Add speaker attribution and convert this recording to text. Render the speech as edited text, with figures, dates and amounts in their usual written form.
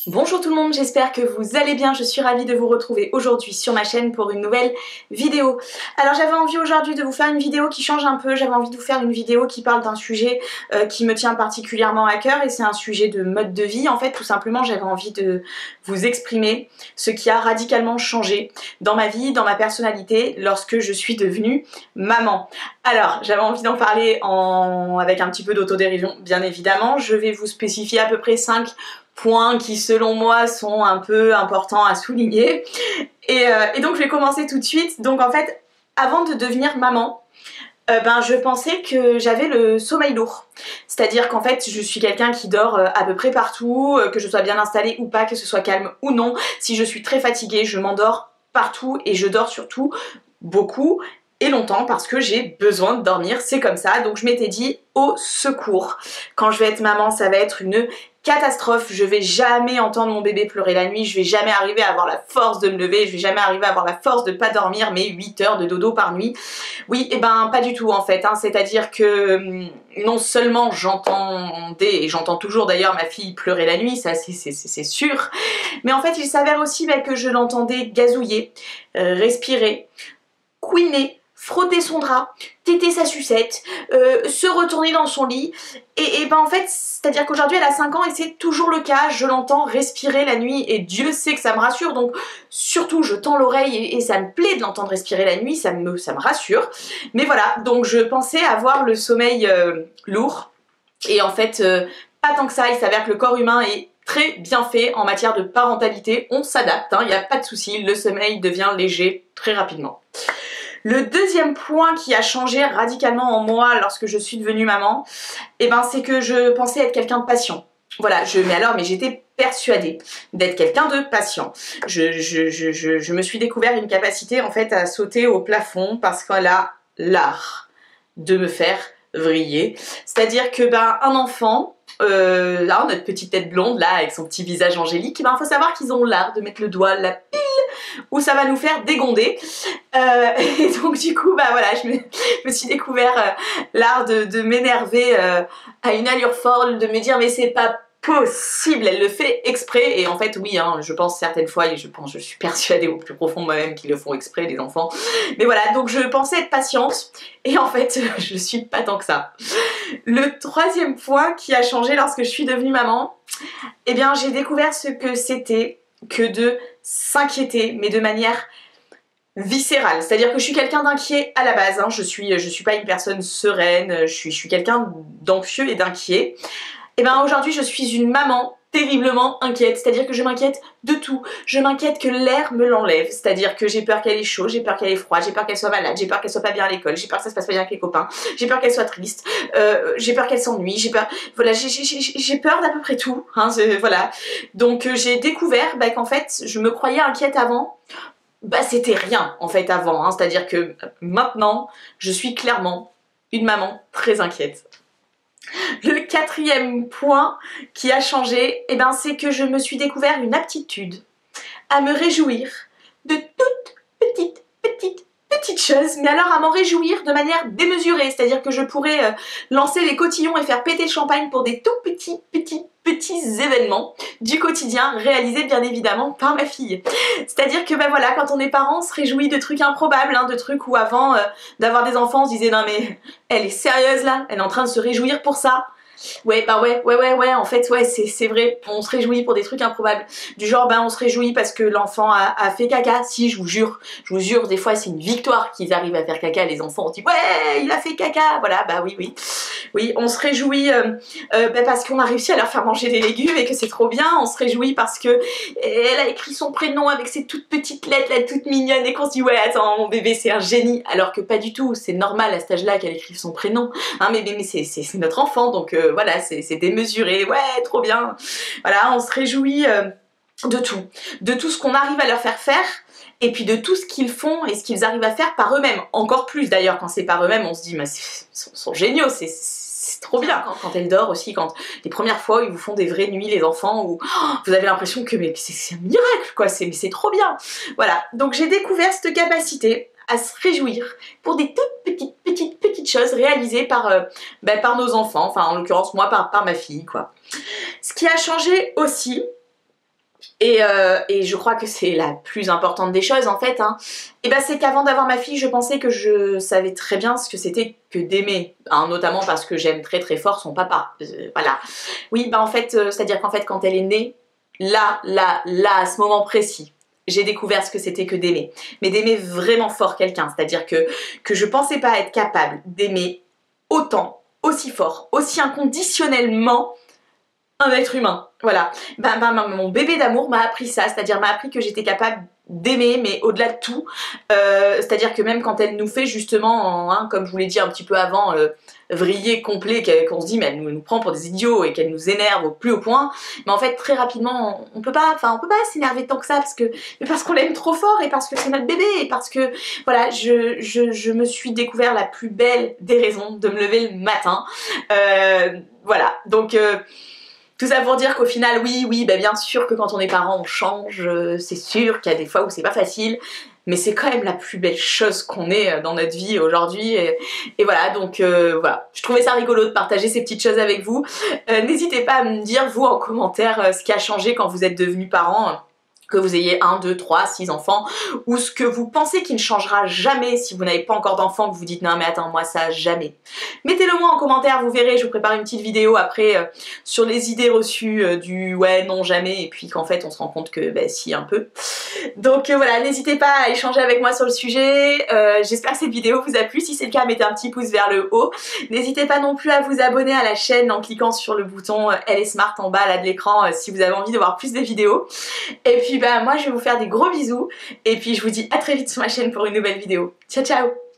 Speaker 1: Bonjour tout le monde, j'espère que vous allez bien, je suis ravie de vous retrouver aujourd'hui sur ma chaîne pour une nouvelle vidéo. Alors j'avais envie aujourd'hui de vous faire une vidéo qui change un peu, j'avais envie de vous faire une vidéo qui parle d'un sujet qui me tient particulièrement à cœur et c'est un sujet de mode de vie. En fait tout simplement j'avais envie de vous exprimer ce qui a radicalement changé dans ma vie, dans ma personnalité lorsque je suis devenue maman. Alors j'avais envie d'en parler avec un petit peu d'autodérision bien évidemment, je vais vous spécifier à peu près 5 points qui selon moi sont un peu importants à souligner et donc je vais commencer tout de suite. Donc en fait avant de devenir maman je pensais que j'avais le sommeil lourd, c'est-à-dire qu'en fait je suis quelqu'un qui dort à peu près partout, que je sois bien installée ou pas, que ce soit calme ou non. Si je suis très fatiguée je m'endors partout et je dors surtout beaucoup et longtemps parce que j'ai besoin de dormir, c'est comme ça. Donc je m'étais dit au secours, quand je vais être maman ça va être une catastrophe, je vais jamais entendre mon bébé pleurer la nuit, je vais jamais arriver à avoir la force de me lever, je vais jamais arriver à avoir la force de pas dormir mes 8 heures de dodo par nuit. Oui, et ben pas du tout en fait, hein. C'est-à-dire que non seulement j'entendais, et j'entends toujours d'ailleurs ma fille pleurer la nuit, ça c'est sûr, mais en fait il s'avère aussi que je l'entendais gazouiller, respirer, couiner, frotter son drap, téter sa sucette, se retourner dans son lit et ben en fait c'est à dire qu'aujourd'hui elle a 5 ans et c'est toujours le cas, je l'entends respirer la nuit et Dieu sait que ça me rassure, donc surtout je tends l'oreille et ça me plaît de l'entendre respirer la nuit, ça me rassure. Mais voilà, donc je pensais avoir le sommeil lourd et en fait pas tant que ça. Il s'avère que le corps humain est très bien fait en matière de parentalité, on s'adapte, il n'y a pas de souci, le sommeil devient léger très rapidement. Le deuxième point qui a changé radicalement en moi lorsque je suis devenue maman, c'est que je pensais être quelqu'un de patient. Voilà, mais j'étais persuadée d'être quelqu'un de patient. Je me suis découvert une capacité en fait à sauter au plafond parce qu'elle a l'art de me faire vriller. C'est-à-dire que un enfant, là notre petite tête blonde là avec son petit visage angélique, faut savoir qu'ils ont l'art de mettre le doigt là pile où ça va nous faire dégonder. Et donc du coup voilà, je me suis découvert l'art de m'énerver à une allure folle, de me dire mais c'est pas possible, elle le fait exprès. Et en fait oui, je pense certaines fois, et je suis persuadée au plus profond de moi-même qu'ils le font exprès les enfants, mais voilà, donc je pensais être patiente et en fait je suis pas tant que ça. Le troisième point qui a changé lorsque je suis devenue maman, j'ai découvert ce que c'était que de s'inquiéter, mais de manière viscérale. C'est-à-dire que je suis quelqu'un d'inquiet à la base, je suis pas une personne sereine, je suis quelqu'un d'anxieux et d'inquiet. Aujourd'hui je suis une maman terriblement inquiète, c'est-à-dire que je m'inquiète de tout, je m'inquiète que l'air me l'enlève, c'est-à-dire que j'ai peur qu'elle ait chaud, j'ai peur qu'elle ait froid, j'ai peur qu'elle soit malade, j'ai peur qu'elle soit pas bien à l'école, j'ai peur que ça se passe pas bien avec les copains, j'ai peur qu'elle soit triste, j'ai peur qu'elle s'ennuie, j'ai peur, voilà, j'ai peur d'à peu près tout, voilà. Donc j'ai découvert qu'en fait je me croyais inquiète avant, c'était rien en fait avant, c'est-à-dire que maintenant je suis clairement une maman très inquiète. Le quatrième point qui a changé, c'est que je me suis découvert une aptitude à me réjouir de toutes petites choses, mais alors à m'en réjouir de manière démesurée, c'est-à-dire que je pourrais lancer les cotillons et faire péter le champagne pour des tout petits événements du quotidien réalisés bien évidemment par ma fille. C'est-à-dire que voilà, quand on est parent, on se réjouit de trucs improbables, de trucs où avant d'avoir des enfants on se disait non mais elle est sérieuse là, elle est en train de se réjouir pour ça. Ouais, en fait, ouais, c'est vrai, on se réjouit pour des trucs improbables. Du genre, on se réjouit parce que l'enfant a fait caca. Si, je vous jure, des fois, c'est une victoire qu'ils arrivent à faire caca, les enfants. On dit, ouais, il a fait caca. Voilà, oui. Oui, on se réjouit parce qu'on a réussi à leur faire manger des légumes et que c'est trop bien. On se réjouit parce que elle a écrit son prénom avec ses toutes petites lettres, là, toutes mignonnes, et qu'on se dit, ouais, attends, mon bébé, c'est un génie. Alors que pas du tout, c'est normal à cet âge-là qu'elle écrive son prénom. Mais c'est notre enfant, donc voilà, c'est démesuré, ouais, trop bien. Voilà, on se réjouit de tout ce qu'on arrive à leur faire faire, et puis de tout ce qu'ils font et ce qu'ils arrivent à faire par eux-mêmes. Encore plus d'ailleurs, quand c'est par eux-mêmes, on se dit, mais ils sont géniaux, c'est trop bien. Quand elle dort aussi, quand les premières fois ils vous font des vraies nuits les enfants, où vous avez l'impression que mais c'est un miracle quoi, c'est trop bien. Voilà, donc j'ai découvert cette capacité à se réjouir pour des toutes petites choses réalisées par nos enfants, enfin en l'occurrence moi par ma fille quoi. Ce qui a changé aussi, Et je crois que c'est la plus importante des choses en fait, hein. Et bah c'est qu'avant d'avoir ma fille, je pensais que je savais très bien ce que c'était que d'aimer, hein, notamment parce que j'aime très très fort son papa, voilà. Oui, bah en fait, c'est-à-dire qu'en fait quand elle est née, là, à ce moment précis, j'ai découvert ce que c'était que d'aimer. Mais d'aimer vraiment fort quelqu'un, c'est-à-dire que je pensais pas être capable d'aimer autant, aussi fort, aussi inconditionnellement un être humain, voilà. Mon bébé d'amour m'a appris ça, c'est-à-dire m'a appris que j'étais capable d'aimer, mais au-delà de tout, c'est-à-dire que même quand elle nous fait justement, hein, comme je vous l'ai dit un petit peu avant, vriller complet, qu'on se dit mais elle nous prend pour des idiots et qu'elle nous énerve au plus haut point, mais en fait très rapidement on peut pas s'énerver tant que ça parce qu'on l'aime trop fort et parce que c'est notre bébé et parce que voilà, je me suis découvert la plus belle des raisons de me lever le matin, voilà, donc tout ça pour dire qu'au final, oui, bah bien sûr que quand on est parent, on change, c'est sûr qu'il y a des fois où c'est pas facile, mais c'est quand même la plus belle chose qu'on ait dans notre vie aujourd'hui, et voilà, donc voilà, je trouvais ça rigolo de partager ces petites choses avec vous. N'hésitez pas à me dire, vous, en commentaire, ce qui a changé quand vous êtes devenus parents, que vous ayez 1, 2, 3, 6 enfants, ou ce que vous pensez qui ne changera jamais si vous n'avez pas encore d'enfants, que vous dites non mais attends, moi ça jamais. Mettez-le moi en commentaire, vous verrez, je vous prépare une petite vidéo après sur les idées reçues du ouais, non, jamais, et puis qu'en fait on se rend compte que bah si, un peu. Donc voilà, n'hésitez pas à échanger avec moi sur le sujet, j'espère que cette vidéo vous a plu, si c'est le cas mettez un petit pouce vers le haut. N'hésitez pas non plus à vous abonner à la chaîne en cliquant sur le bouton Elle est smart en bas là de l'écran si vous avez envie de voir plus de vidéos. Et puis bah moi je vais vous faire des gros bisous et puis je vous dis à très vite sur ma chaîne pour une nouvelle vidéo. Ciao ciao!